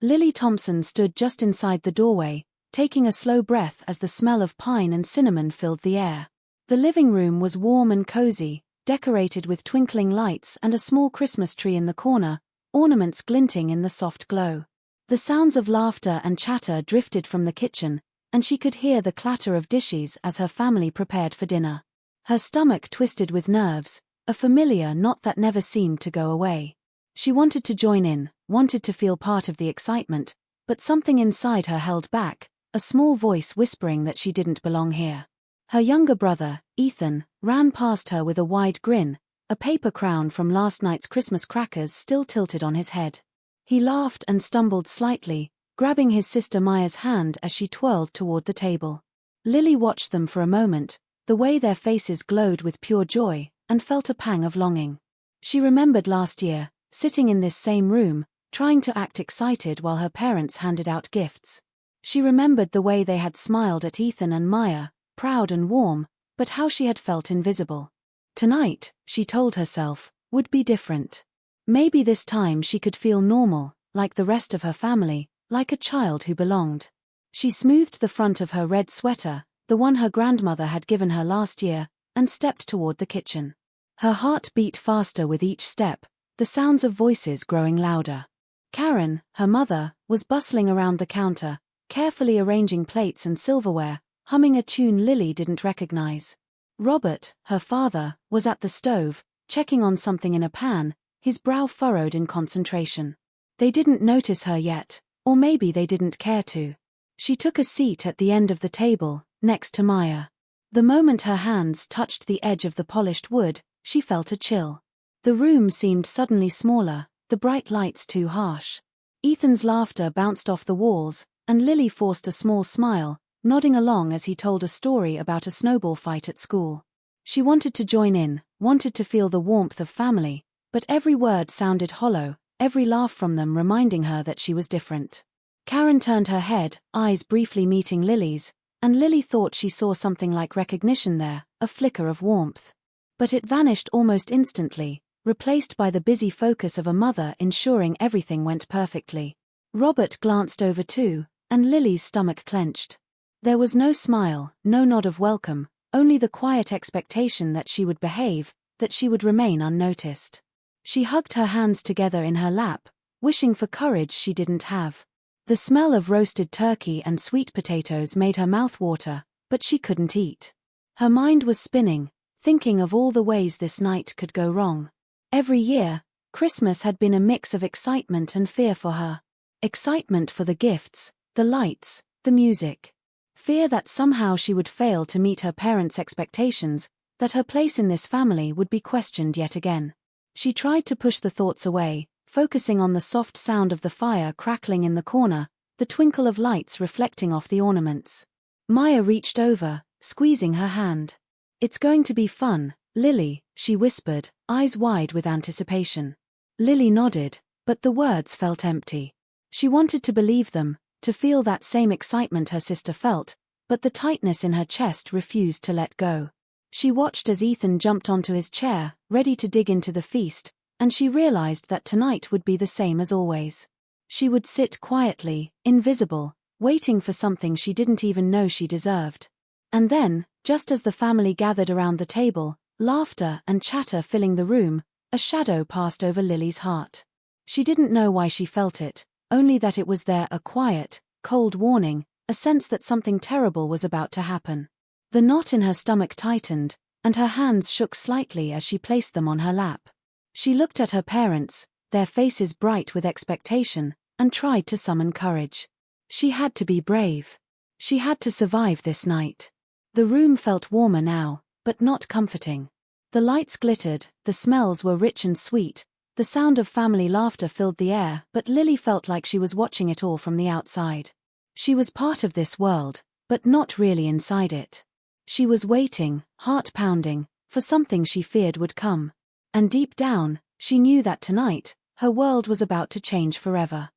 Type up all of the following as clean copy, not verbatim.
Lily Thompson stood just inside the doorway, taking a slow breath as the smell of pine and cinnamon filled the air. The living room was warm and cozy, decorated with twinkling lights and a small Christmas tree in the corner, ornaments glinting in the soft glow. The sounds of laughter and chatter drifted from the kitchen, and she could hear the clatter of dishes as her family prepared for dinner. Her stomach twisted with nerves, a familiar knot that never seemed to go away. She wanted to join in, wanted to feel part of the excitement, but something inside her held back, a small voice whispering that she didn't belong here. Her younger brother, Ethan, ran past her with a wide grin, a paper crown from last night's Christmas crackers still tilted on his head. He laughed and stumbled slightly, grabbing his sister Maya's hand as she twirled toward the table. Lily watched them for a moment, the way their faces glowed with pure joy, and felt a pang of longing. She remembered last year, sitting in this same room, trying to act excited while her parents handed out gifts. She remembered the way they had smiled at Ethan and Maya, proud and warm, but how she had felt invisible. Tonight, she told herself, would be different. Maybe this time she could feel normal, like the rest of her family, like a child who belonged. She smoothed the front of her red sweater, the one her grandmother had given her last year, and stepped toward the kitchen. Her heart beat faster with each step, the sounds of voices growing louder. Karen, her mother, was bustling around the counter, carefully arranging plates and silverware, humming a tune Lily didn't recognize. Robert, her father, was at the stove, checking on something in a pan, his brow furrowed in concentration. They didn't notice her yet, or maybe they didn't care to. She took a seat at the end of the table, next to Maya. The moment her hands touched the edge of the polished wood, she felt a chill. The room seemed suddenly smaller, the bright lights too harsh. Ethan's laughter bounced off the walls, and Lily forced a small smile, nodding along as he told a story about a snowball fight at school. She wanted to join in, wanted to feel the warmth of family, but every word sounded hollow, every laugh from them reminding her that she was different. Karen turned her head, eyes briefly meeting Lily's, and Lily thought she saw something like recognition there, a flicker of warmth. But it vanished almost instantly, replaced by the busy focus of a mother ensuring everything went perfectly. Robert glanced over too, and Lily's stomach clenched. There was no smile, no nod of welcome, only the quiet expectation that she would behave, that she would remain unnoticed. She hugged her hands together in her lap, wishing for courage she didn't have. The smell of roasted turkey and sweet potatoes made her mouth water, but she couldn't eat. Her mind was spinning, thinking of all the ways this night could go wrong. Every year, Christmas had been a mix of excitement and fear for her. Excitement for the gifts, the lights, the music. Fear that somehow she would fail to meet her parents' expectations, that her place in this family would be questioned yet again. She tried to push the thoughts away, focusing on the soft sound of the fire crackling in the corner, the twinkle of lights reflecting off the ornaments. Maya reached over, squeezing her hand. "It's going to be fun, Lily," she whispered, eyes wide with anticipation. Lily nodded, but the words felt empty. She wanted to believe them, to feel that same excitement her sister felt, but the tightness in her chest refused to let go. She watched as Ethan jumped onto his chair, ready to dig into the feast, and she realized that tonight would be the same as always. She would sit quietly, invisible, waiting for something she didn't even know she deserved. And then, just as the family gathered around the table, laughter and chatter filling the room, a shadow passed over Lily's heart. She didn't know why she felt it, only that it was there, a quiet, cold warning, a sense that something terrible was about to happen. The knot in her stomach tightened, and her hands shook slightly as she placed them on her lap. She looked at her parents, their faces bright with expectation, and tried to summon courage. She had to be brave. She had to survive this night. The room felt warmer now, but not comforting. The lights glittered, the smells were rich and sweet, the sound of family laughter filled the air, but Lily felt like she was watching it all from the outside. She was part of this world, but not really inside it. She was waiting, heart pounding, for something she feared would come. And deep down, she knew that tonight, her world was about to change forever.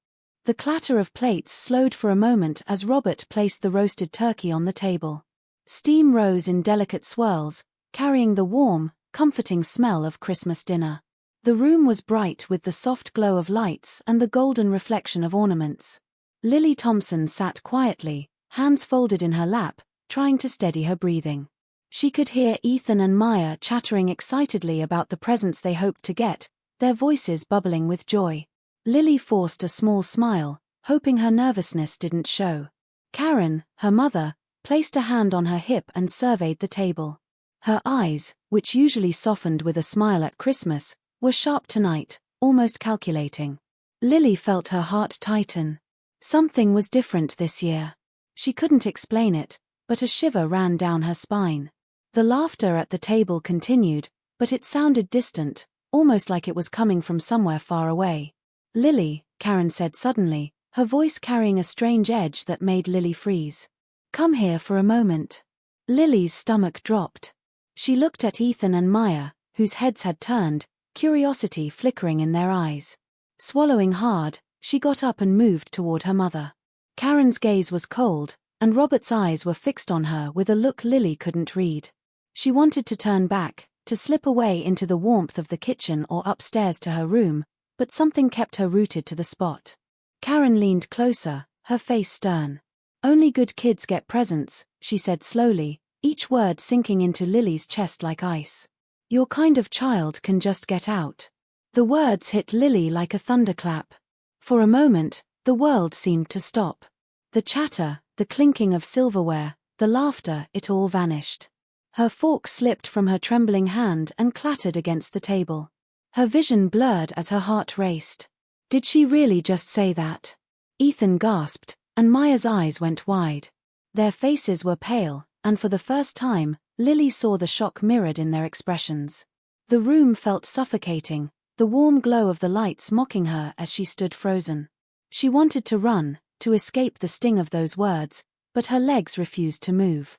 The clatter of plates slowed for a moment as Robert placed the roasted turkey on the table. Steam rose in delicate swirls, carrying the warm, comforting smell of Christmas dinner. The room was bright with the soft glow of lights and the golden reflection of ornaments. Lily Thompson sat quietly, hands folded in her lap, trying to steady her breathing. She could hear Ethan and Maya chattering excitedly about the presents they hoped to get, their voices bubbling with joy. Lily forced a small smile, hoping her nervousness didn't show. Karen, her mother, placed a hand on her hip and surveyed the table. Her eyes, which usually softened with a smile at Christmas, were sharp tonight, almost calculating. Lily felt her heart tighten. Something was different this year. She couldn't explain it, but a shiver ran down her spine. The laughter at the table continued, but it sounded distant, almost like it was coming from somewhere far away. "Lily," Karen said suddenly, her voice carrying a strange edge that made Lily freeze. "Come here for a moment." Lily's stomach dropped. She looked at Ethan and Maya, whose heads had turned, curiosity flickering in their eyes. Swallowing hard, she got up and moved toward her mother. Karen's gaze was cold, and Robert's eyes were fixed on her with a look Lily couldn't read. She wanted to turn back, to slip away into the warmth of the kitchen or upstairs to her room, but something kept her rooted to the spot. Karen leaned closer, her face stern. "Only good kids get presents," she said slowly, each word sinking into Lily's chest like ice. "Your kind of child can just get out." The words hit Lily like a thunderclap. For a moment, the world seemed to stop. The chatter, the clinking of silverware, the laughter, it all vanished. Her fork slipped from her trembling hand and clattered against the table. Her vision blurred as her heart raced. Did she really just say that? Ethan gasped, and Maya's eyes went wide. Their faces were pale, and for the first time, Lily saw the shock mirrored in their expressions. The room felt suffocating, the warm glow of the lights mocking her as she stood frozen. She wanted to run, to escape the sting of those words, but her legs refused to move.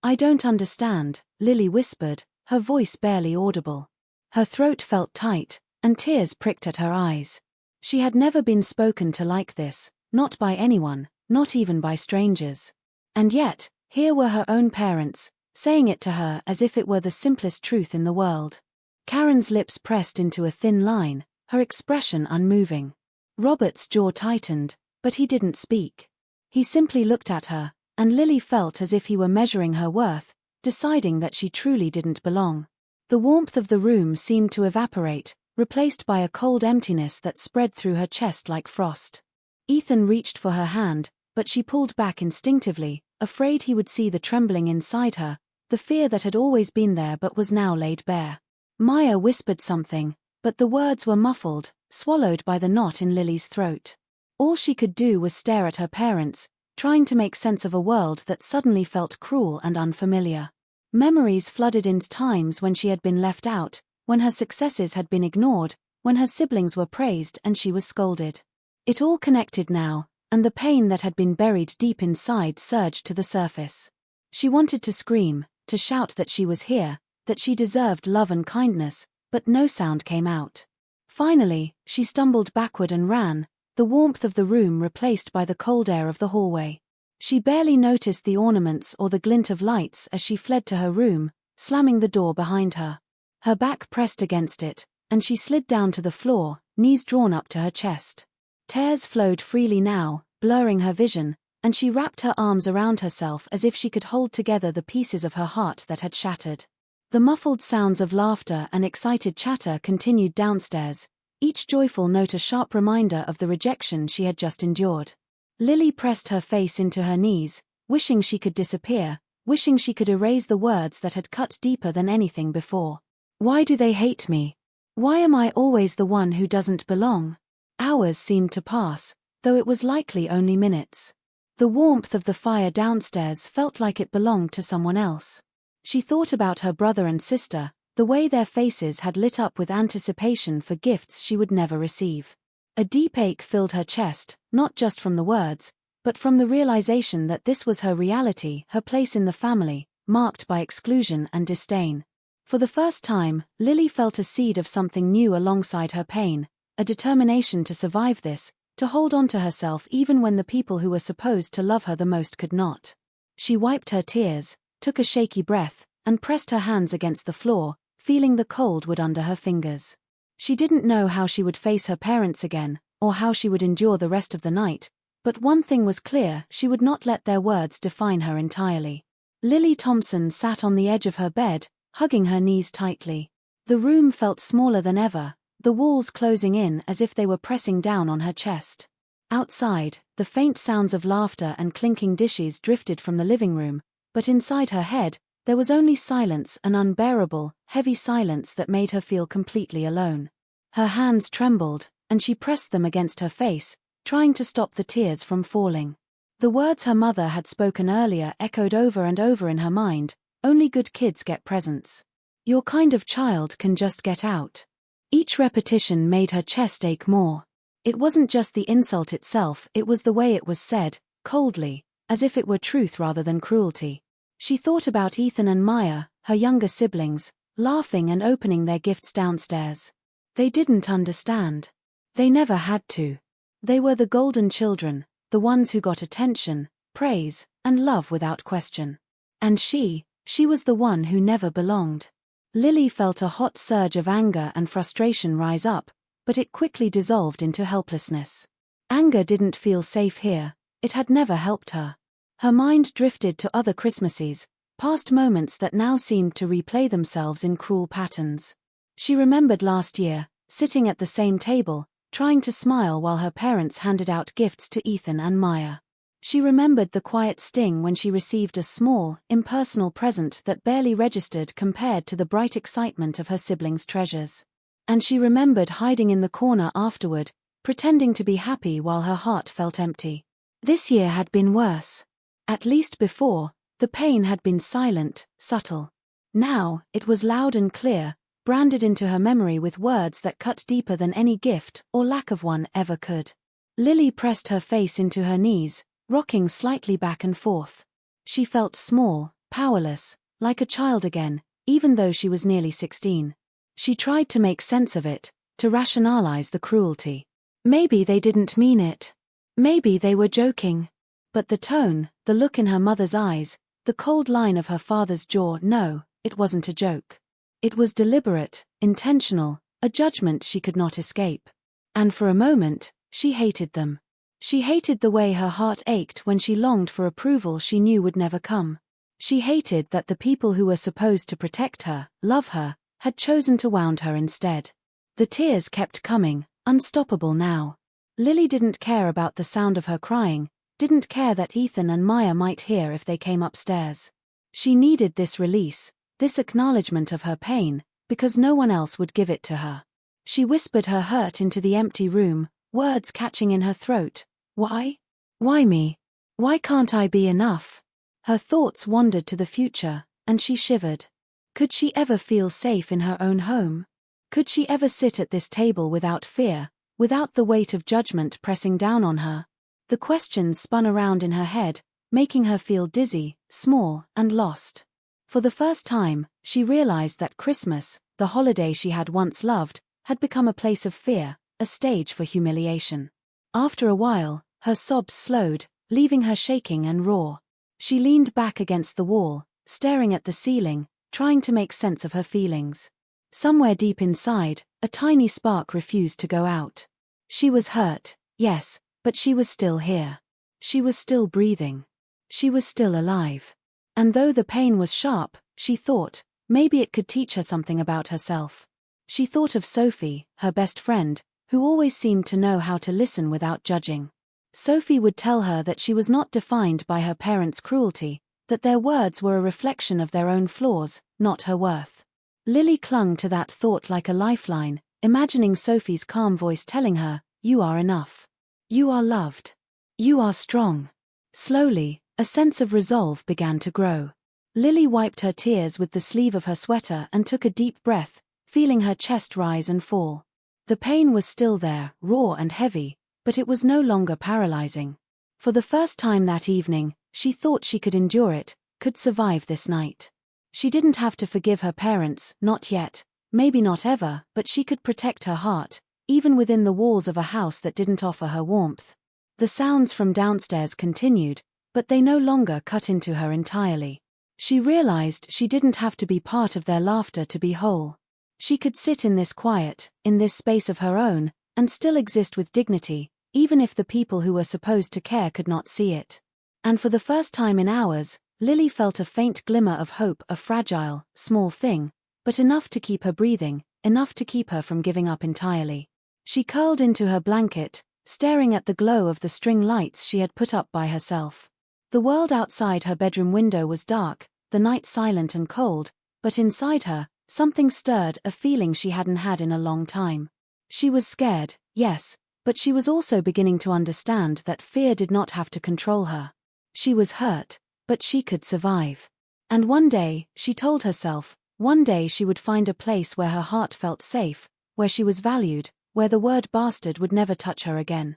I don't understand," Lily whispered, her voice barely audible. Her throat felt tight, and tears pricked at her eyes. She had never been spoken to like this, not by anyone, not even by strangers. And yet, here were her own parents, saying it to her as if it were the simplest truth in the world. Karen's lips pressed into a thin line, her expression unmoving. Robert's jaw tightened, but he didn't speak. He simply looked at her, and Lily felt as if he were measuring her worth, deciding that she truly didn't belong. The warmth of the room seemed to evaporate, replaced by a cold emptiness that spread through her chest like frost. Ethan reached for her hand, but she pulled back instinctively, afraid he would see the trembling inside her, the fear that had always been there but was now laid bare. Maya whispered something, but the words were muffled, swallowed by the knot in Lily's throat. All she could do was stare at her parents, trying to make sense of a world that suddenly felt cruel and unfamiliar. Memories flooded into times when she had been left out, when her successes had been ignored, when her siblings were praised and she was scolded. It all connected now, and the pain that had been buried deep inside surged to the surface. She wanted to scream, to shout that she was here, that she deserved love and kindness, but no sound came out. Finally, she stumbled backward and ran, the warmth of the room replaced by the cold air of the hallway. She barely noticed the ornaments or the glint of lights as she fled to her room, slamming the door behind her. Her back pressed against it, and she slid down to the floor, knees drawn up to her chest. Tears flowed freely now, blurring her vision, and she wrapped her arms around herself as if she could hold together the pieces of her heart that had shattered. The muffled sounds of laughter and excited chatter continued downstairs, each joyful note a sharp reminder of the rejection she had just endured. Lily pressed her face into her knees, wishing she could disappear, wishing she could erase the words that had cut deeper than anything before. Why do they hate me? Why am I always the one who doesn't belong? Hours seemed to pass, though it was likely only minutes. The warmth of the fire downstairs felt like it belonged to someone else. She thought about her brother and sister, the way their faces had lit up with anticipation for gifts she would never receive. A deep ache filled her chest, not just from the words, but from the realization that this was her reality, her place in the family, marked by exclusion and disdain. For the first time, Lily felt a seed of something new alongside her pain, a determination to survive this, to hold on to herself even when the people who were supposed to love her the most could not. She wiped her tears, took a shaky breath, and pressed her hands against the floor, feeling the cold wood under her fingers. She didn't know how she would face her parents again, or how she would endure the rest of the night, but one thing was clear: she would not let their words define her entirely. Lily Thompson sat on the edge of her bed, hugging her knees tightly. The room felt smaller than ever, the walls closing in as if they were pressing down on her chest. Outside, the faint sounds of laughter and clinking dishes drifted from the living room, but inside her head, there was only silence, an unbearable, heavy silence that made her feel completely alone. Her hands trembled, and she pressed them against her face, trying to stop the tears from falling. The words her mother had spoken earlier echoed over and over in her mind: only good kids get presents. Your kind of child can just get out. Each repetition made her chest ache more. It wasn't just the insult itself, it was the way it was said, coldly, as if it were truth rather than cruelty. She thought about Ethan and Maya, her younger siblings, laughing and opening their gifts downstairs. They didn't understand. They never had to. They were the golden children, the ones who got attention, praise, and love without question. And she was the one who never belonged. Lily felt a hot surge of anger and frustration rise up, but it quickly dissolved into helplessness. Anger didn't feel safe here, it had never helped her. Her mind drifted to other Christmases, past moments that now seemed to replay themselves in cruel patterns. She remembered last year, sitting at the same table, trying to smile while her parents handed out gifts to Ethan and Maya. She remembered the quiet sting when she received a small, impersonal present that barely registered compared to the bright excitement of her siblings' treasures. And she remembered hiding in the corner afterward, pretending to be happy while her heart felt empty. This year had been worse. At least before, the pain had been silent, subtle. Now, it was loud and clear, branded into her memory with words that cut deeper than any gift, or lack of one, ever could. Lily pressed her face into her knees, rocking slightly back and forth. She felt small, powerless, like a child again, even though she was nearly 16. She tried to make sense of it, to rationalize the cruelty. Maybe they didn't mean it. Maybe they were joking. But the tone, the look in her mother's eyes, the cold line of her father's jaw, no, it wasn't a joke. It was deliberate, intentional, a judgment she could not escape. And for a moment, she hated them. She hated the way her heart ached when she longed for approval she knew would never come. She hated that the people who were supposed to protect her, love her, had chosen to wound her instead. The tears kept coming, unstoppable now. Lily didn't care about the sound of her crying, didn't care that Ethan and Maya might hear if they came upstairs. She needed this release, this acknowledgement of her pain, because no one else would give it to her. She whispered her hurt into the empty room, words catching in her throat. Why? Why me? Why can't I be enough? Her thoughts wandered to the future, and she shivered. Could she ever feel safe in her own home? Could she ever sit at this table without fear, without the weight of judgment pressing down on her? The questions spun around in her head, making her feel dizzy, small, and lost. For the first time, she realized that Christmas, the holiday she had once loved, had become a place of fear, a stage for humiliation. After a while, her sobs slowed, leaving her shaking and raw. She leaned back against the wall, staring at the ceiling, trying to make sense of her feelings. Somewhere deep inside, a tiny spark refused to go out. She was hurt, yes, but she was still here. She was still breathing. She was still alive. And though the pain was sharp, she thought, maybe it could teach her something about herself. She thought of Sophie, her best friend, who always seemed to know how to listen without judging. Sophie would tell her that she was not defined by her parents' cruelty, that their words were a reflection of their own flaws, not her worth. Lily clung to that thought like a lifeline, imagining Sophie's calm voice telling her, "You are enough. You are loved. You are strong." Slowly, a sense of resolve began to grow. Lily wiped her tears with the sleeve of her sweater and took a deep breath, feeling her chest rise and fall. The pain was still there, raw and heavy, but it was no longer paralyzing. For the first time that evening, she thought she could endure it, could survive this night. She didn't have to forgive her parents, not yet, maybe not ever, but she could protect her heart, even within the walls of a house that didn't offer her warmth. The sounds from downstairs continued, but they no longer cut into her entirely. She realized she didn't have to be part of their laughter to be whole. She could sit in this quiet, in this space of her own, and still exist with dignity, even if the people who were supposed to care could not see it. And for the first time in hours, Lily felt a faint glimmer of hope, a fragile, small thing, but enough to keep her breathing, enough to keep her from giving up entirely. She curled into her blanket, staring at the glow of the string lights she had put up by herself. The world outside her bedroom window was dark, the night silent and cold, but inside her, something stirred, a feeling she hadn't had in a long time. She was scared, yes, but she was also beginning to understand that fear did not have to control her. She was hurt, but she could survive. And one day, she told herself, one day she would find a place where her heart felt safe, where she was valued, where the word bastard would never touch her again.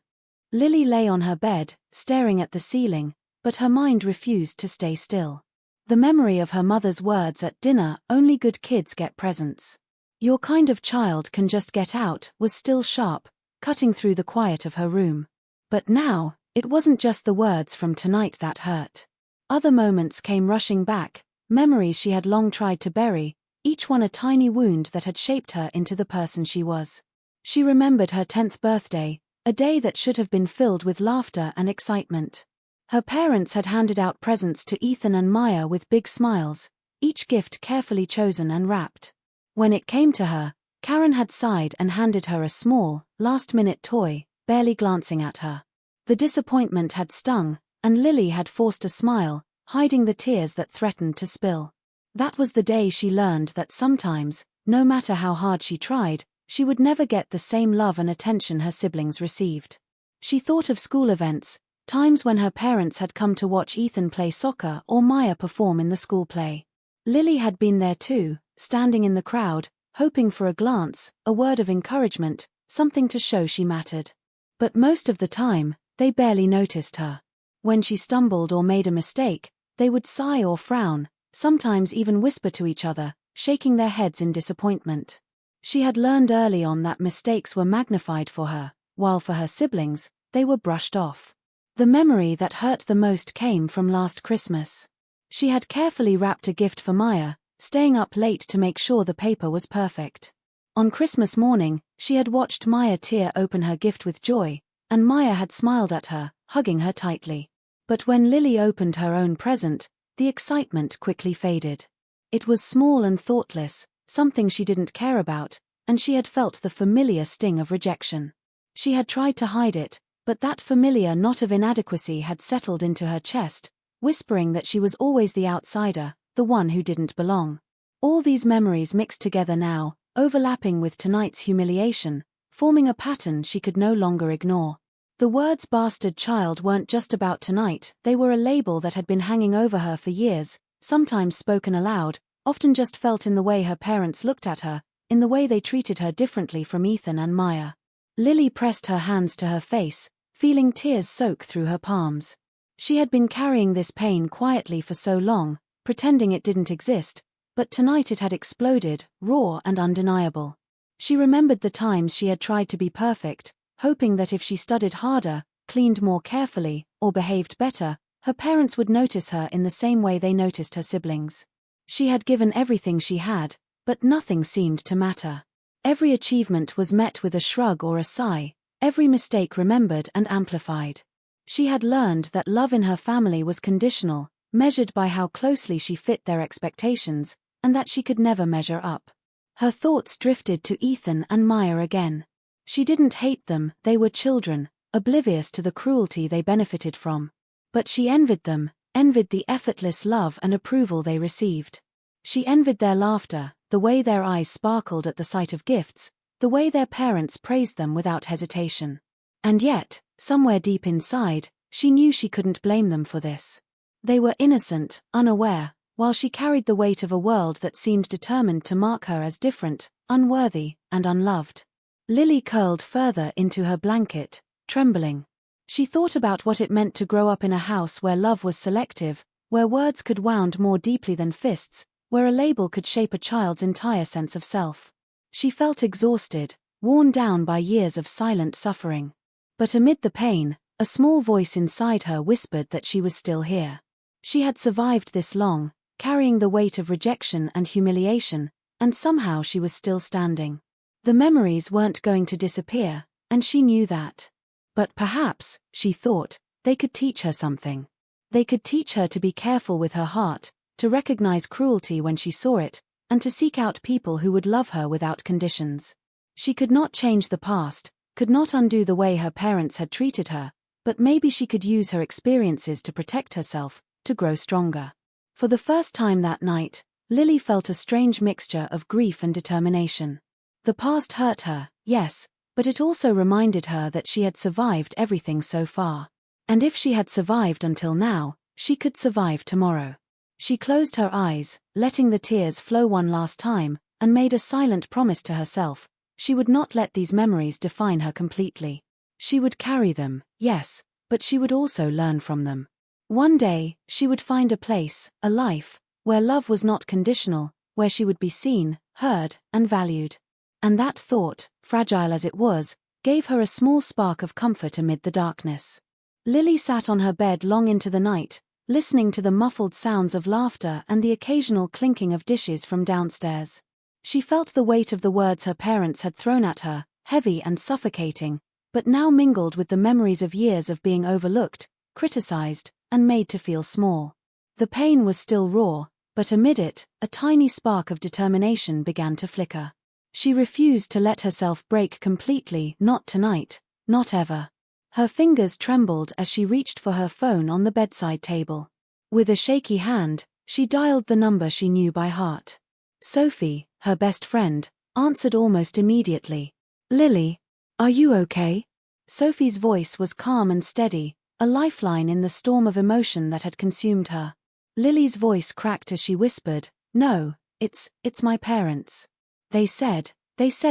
Lily lay on her bed, staring at the ceiling, but her mind refused to stay still. The memory of her mother's words at dinner, "Only good kids get presents. Your kind of child can just get out," was still sharp, cutting through the quiet of her room. But now, it wasn't just the words from tonight that hurt. Other moments came rushing back, memories she had long tried to bury, each one a tiny wound that had shaped her into the person she was. She remembered her 10th birthday, a day that should have been filled with laughter and excitement. Her parents had handed out presents to Ethan and Maya with big smiles, each gift carefully chosen and wrapped. When it came to her, Karen had sighed and handed her a small, last-minute toy, barely glancing at her. The disappointment had stung, and Lily had forced a smile, hiding the tears that threatened to spill. That was the day she learned that sometimes, no matter how hard she tried, she would never get the same love and attention her siblings received. She thought of school events, times when her parents had come to watch Ethan play soccer or Maya perform in the school play. Lily had been there too, standing in the crowd, hoping for a glance, a word of encouragement, something to show she mattered. But most of the time, they barely noticed her. When she stumbled or made a mistake, they would sigh or frown, sometimes even whisper to each other, shaking their heads in disappointment. She had learned early on that mistakes were magnified for her, while for her siblings, they were brushed off. The memory that hurt the most came from last Christmas. She had carefully wrapped a gift for Maya, staying up late to make sure the paper was perfect. On Christmas morning, she had watched Maya tear open her gift with joy, and Maya had smiled at her, hugging her tightly. But when Lily opened her own present, the excitement quickly faded. It was small and thoughtless, something she didn't care about, and she had felt the familiar sting of rejection. She had tried to hide it, but that familiar knot of inadequacy had settled into her chest, whispering that she was always the outsider, the one who didn't belong. All these memories mixed together now, overlapping with tonight's humiliation, forming a pattern she could no longer ignore. The words "bastard child" weren't just about tonight, they were a label that had been hanging over her for years, sometimes spoken aloud, often just felt in the way her parents looked at her, in the way they treated her differently from Ethan and Maya. Lily pressed her hands to her face, feeling tears soak through her palms. She had been carrying this pain quietly for so long, pretending it didn't exist, but tonight it had exploded, raw and undeniable. She remembered the times she had tried to be perfect, hoping that if she studied harder, cleaned more carefully, or behaved better, her parents would notice her in the same way they noticed her siblings. She had given everything she had, but nothing seemed to matter. Every achievement was met with a shrug or a sigh, every mistake remembered and amplified. She had learned that love in her family was conditional, measured by how closely she fit their expectations, and that she could never measure up. Her thoughts drifted to Ethan and Maya again. She didn't hate them, they were children, oblivious to the cruelty they benefited from. But she envied them, envied the effortless love and approval they received. She envied their laughter, the way their eyes sparkled at the sight of gifts, the way their parents praised them without hesitation. And yet, somewhere deep inside, she knew she couldn't blame them for this. They were innocent, unaware, while she carried the weight of a world that seemed determined to mark her as different, unworthy, and unloved. Lily curled further into her blanket, trembling. She thought about what it meant to grow up in a house where love was selective, where words could wound more deeply than fists, where a label could shape a child's entire sense of self. She felt exhausted, worn down by years of silent suffering. But amid the pain, a small voice inside her whispered that she was still here. She had survived this long, carrying the weight of rejection and humiliation, and somehow she was still standing. The memories weren't going to disappear, and she knew that. But perhaps, she thought, they could teach her something. They could teach her to be careful with her heart, to recognize cruelty when she saw it, and to seek out people who would love her without conditions. She could not change the past, could not undo the way her parents had treated her, but maybe she could use her experiences to protect herself, to grow stronger. For the first time that night, Lily felt a strange mixture of grief and determination. The past hurt her, yes, but it also reminded her that she had survived everything so far. And if she had survived until now, she could survive tomorrow. She closed her eyes, letting the tears flow one last time, and made a silent promise to herself. She would not let these memories define her completely. She would carry them, yes, but she would also learn from them. One day, she would find a place, a life, where love was not conditional, where she would be seen, heard, and valued. And that thought, fragile as it was, gave her a small spark of comfort amid the darkness. Lily sat on her bed long into the night, listening to the muffled sounds of laughter and the occasional clinking of dishes from downstairs. She felt the weight of the words her parents had thrown at her, heavy and suffocating, but now mingled with the memories of years of being overlooked, criticized, and made to feel small. The pain was still raw, but amid it, a tiny spark of determination began to flicker. She refused to let herself break completely, not tonight, not ever. Her fingers trembled as she reached for her phone on the bedside table. With a shaky hand, she dialed the number she knew by heart. Sophie, her best friend, answered almost immediately. "Lily, are you okay?" Sophie's voice was calm and steady, a lifeline in the storm of emotion that had consumed her. Lily's voice cracked as she whispered, "No, it's my parents. They said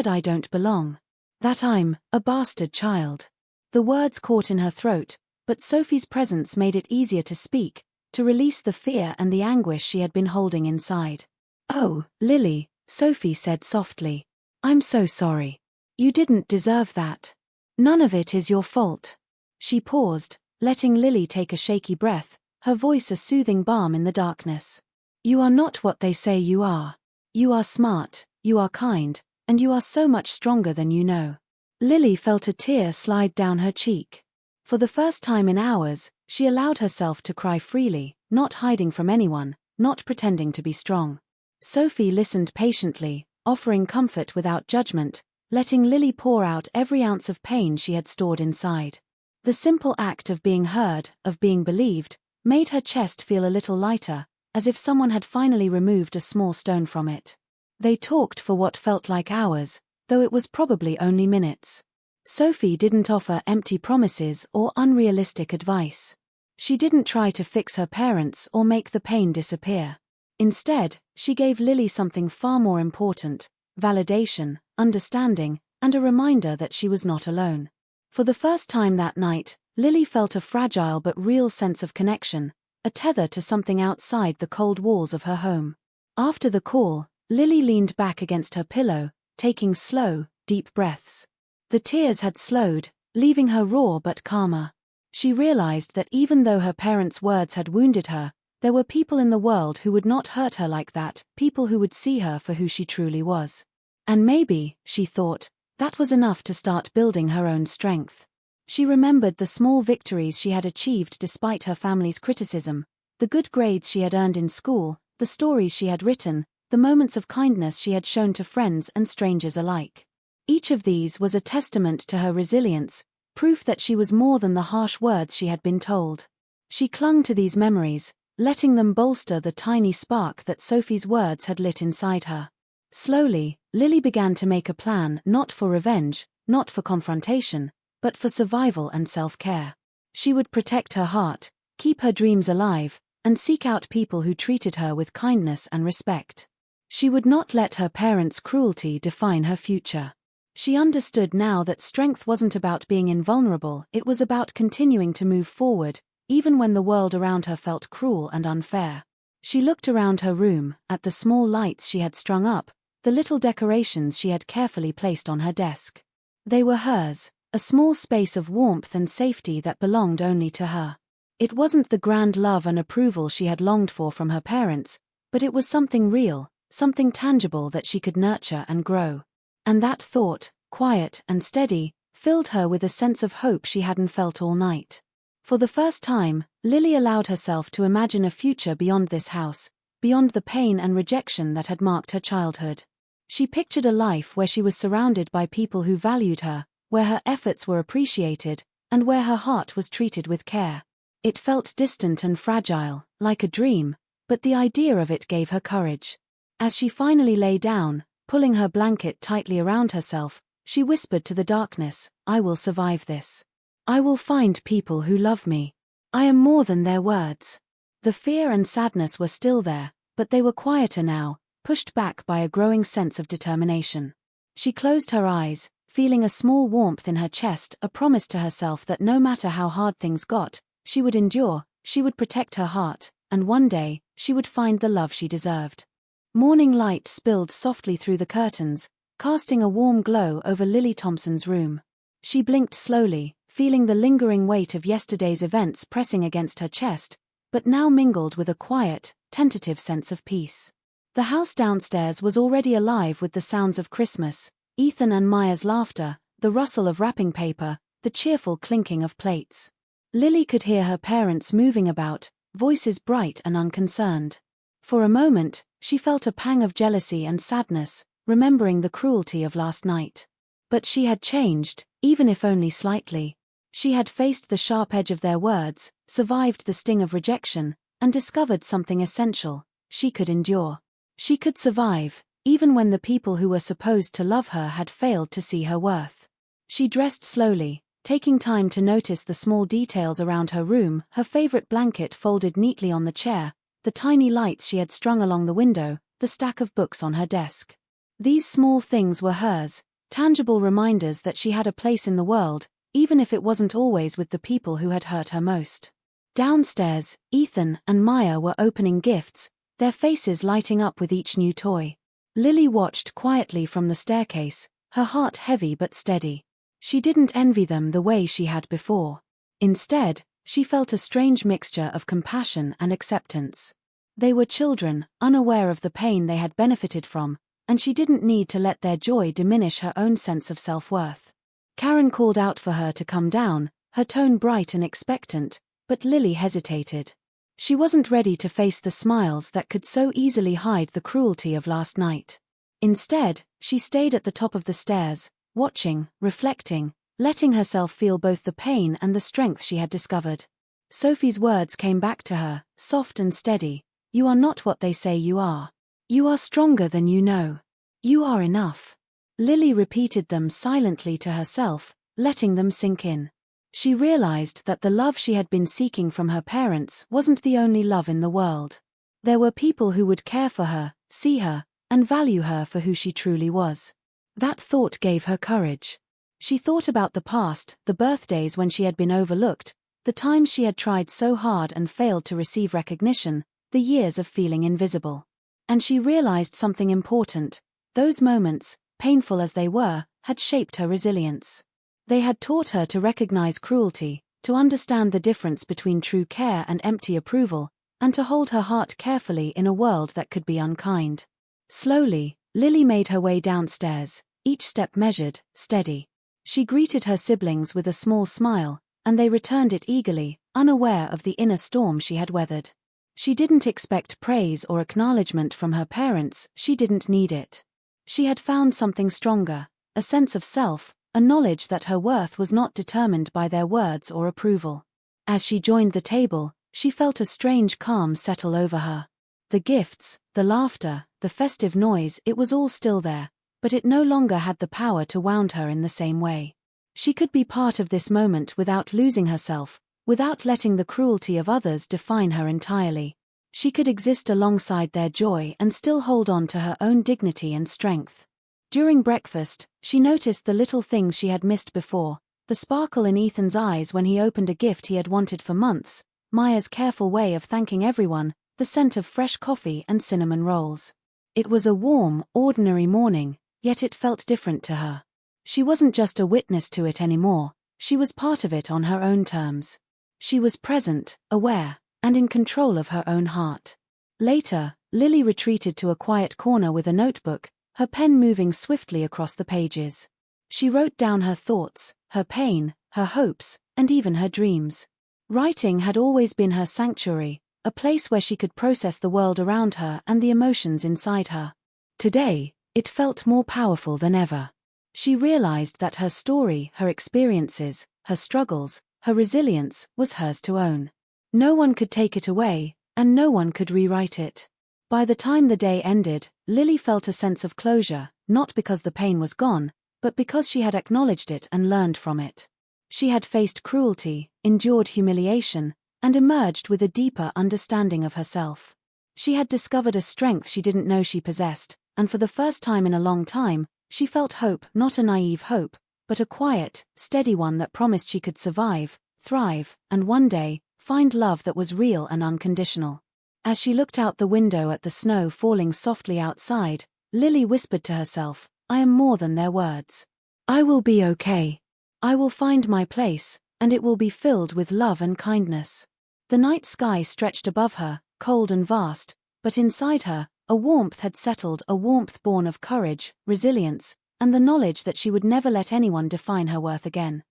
I don't belong. That I'm a bastard child." The words caught in her throat, but Sophie's presence made it easier to speak, to release the fear and the anguish she had been holding inside. "Oh, Lily," Sophie said softly. "I'm so sorry. You didn't deserve that. None of it is your fault." She paused, letting Lily take a shaky breath, her voice a soothing balm in the darkness. "You are not what they say you are. You are smart, you are kind, and you are so much stronger than you know." Lily felt a tear slide down her cheek. For the first time in hours, she allowed herself to cry freely, not hiding from anyone, not pretending to be strong. Sophie listened patiently, offering comfort without judgment, letting Lily pour out every ounce of pain she had stored inside. The simple act of being heard, of being believed, made her chest feel a little lighter, as if someone had finally removed a small stone from it. They talked for what felt like hours, though it was probably only minutes. Sophie didn't offer empty promises or unrealistic advice. She didn't try to fix her parents or make the pain disappear. Instead, she gave Lily something far more important: validation, understanding, and a reminder that she was not alone. For the first time that night, Lily felt a fragile but real sense of connection, a tether to something outside the cold walls of her home. After the call, Lily leaned back against her pillow, taking slow, deep breaths. The tears had slowed, leaving her raw but calmer. She realized that even though her parents' words had wounded her, there were people in the world who would not hurt her like that, people who would see her for who she truly was. And maybe, she thought, that was enough to start building her own strength. She remembered the small victories she had achieved despite her family's criticism, the good grades she had earned in school, the stories she had written, the moments of kindness she had shown to friends and strangers alike. Each of these was a testament to her resilience, proof that she was more than the harsh words she had been told. She clung to these memories, letting them bolster the tiny spark that Sophie's words had lit inside her. Slowly, Lily began to make a plan, not for revenge, not for confrontation, but for survival and self-care. She would protect her heart, keep her dreams alive, and seek out people who treated her with kindness and respect. She would not let her parents' cruelty define her future. She understood now that strength wasn't about being invulnerable, it was about continuing to move forward, even when the world around her felt cruel and unfair. She looked around her room, at the small lights she had strung up, the little decorations she had carefully placed on her desk. They were hers, a small space of warmth and safety that belonged only to her. It wasn't the grand love and approval she had longed for from her parents, But it was something real, something tangible that she could nurture and grow. And that thought, quiet and steady, filled her with a sense of hope she hadn't felt all night. For the first time, Lily allowed herself to imagine a future beyond this house, beyond the pain and rejection that had marked her childhood. She pictured a life where she was surrounded by people who valued her, where her efforts were appreciated, and where her heart was treated with care. It felt distant and fragile, like a dream, but the idea of it gave her courage. As she finally lay down, pulling her blanket tightly around herself, she whispered to the darkness, "I will survive this. I will find people who love me. I am more than their words." The fear and sadness were still there, but they were quieter now, pushed back by a growing sense of determination. She closed her eyes, feeling a small warmth in her chest, a promise to herself that no matter how hard things got, she would endure, she would protect her heart, and one day, she would find the love she deserved. Morning light spilled softly through the curtains, casting a warm glow over Lily Thompson's room. She blinked slowly, feeling the lingering weight of yesterday's events pressing against her chest, but now mingled with a quiet, tentative sense of peace. The house downstairs was already alive with the sounds of Christmas, Ethan and Maya's laughter, the rustle of wrapping paper, the cheerful clinking of plates. Lily could hear her parents moving about, voices bright and unconcerned. For a moment, she felt a pang of jealousy and sadness, remembering the cruelty of last night. But she had changed, even if only slightly. She had faced the sharp edge of their words, survived the sting of rejection, and discovered something essential: she could endure. She could survive, even when the people who were supposed to love her had failed to see her worth. She dressed slowly, taking time to notice the small details around her room, her favorite blanket folded neatly on the chair, the tiny lights she had strung along the window, the stack of books on her desk. These small things were hers, tangible reminders that she had a place in the world, even if it wasn't always with the people who had hurt her most. Downstairs, Ethan and Maya were opening gifts, their faces lighting up with each new toy. Lily watched quietly from the staircase, her heart heavy but steady. She didn't envy them the way she had before. Instead, she felt a strange mixture of compassion and acceptance. They were children, unaware of the pain they had benefited from, and she didn't need to let their joy diminish her own sense of self-worth. Karen called out for her to come down, her tone bright and expectant, but Lily hesitated. She wasn't ready to face the smiles that could so easily hide the cruelty of last night. Instead, she stayed at the top of the stairs, watching, reflecting, letting herself feel both the pain and the strength she had discovered. Sophie's words came back to her, soft and steady. "You are not what they say you are. You are stronger than you know. You are enough." Lily repeated them silently to herself, letting them sink in. She realized that the love she had been seeking from her parents wasn't the only love in the world. There were people who would care for her, see her, and value her for who she truly was. That thought gave her courage. She thought about the past, the birthdays when she had been overlooked, the times she had tried so hard and failed to receive recognition, the years of feeling invisible. And she realized something important: those moments, painful as they were, had shaped her resilience. They had taught her to recognize cruelty, to understand the difference between true care and empty approval, and to hold her heart carefully in a world that could be unkind. Slowly, Lily made her way downstairs, each step measured, steady. She greeted her siblings with a small smile, and they returned it eagerly, unaware of the inner storm she had weathered. She didn't expect praise or acknowledgement from her parents, she didn't need it. She had found something stronger, a sense of self, a knowledge that her worth was not determined by their words or approval. As she joined the table, she felt a strange calm settle over her. The gifts, the laughter, the festive noise, it was all still there, but it no longer had the power to wound her in the same way. She could be part of this moment without losing herself, without letting the cruelty of others define her entirely. She could exist alongside their joy and still hold on to her own dignity and strength. During breakfast, she noticed the little things she had missed before: the sparkle in Ethan's eyes when he opened a gift he had wanted for months, Maya's careful way of thanking everyone, the scent of fresh coffee and cinnamon rolls. It was a warm, ordinary morning, yet it felt different to her. She wasn't just a witness to it anymore, she was part of it on her own terms. She was present, aware, and in control of her own heart. Later, Lily retreated to a quiet corner with a notebook, her pen moving swiftly across the pages. She wrote down her thoughts, her pain, her hopes, and even her dreams. Writing had always been her sanctuary, a place where she could process the world around her and the emotions inside her. Today, it felt more powerful than ever. She realized that her story, her experiences, her struggles, her resilience, was hers to own. No one could take it away, and no one could rewrite it. By the time the day ended, Lily felt a sense of closure, not because the pain was gone, but because she had acknowledged it and learned from it. She had faced cruelty, endured humiliation, and emerged with a deeper understanding of herself. She had discovered a strength she didn't know she possessed, and for the first time in a long time, she felt hope, not a naive hope, but a quiet, steady one that promised she could survive, thrive, and one day, find love that was real and unconditional. As she looked out the window at the snow falling softly outside, Lily whispered to herself, "I am more than their words. I will be okay. I will find my place, and it will be filled with love and kindness." The night sky stretched above her, cold and vast, but inside her, a warmth had settled, a warmth born of courage, resilience, and the knowledge that she would never let anyone define her worth again.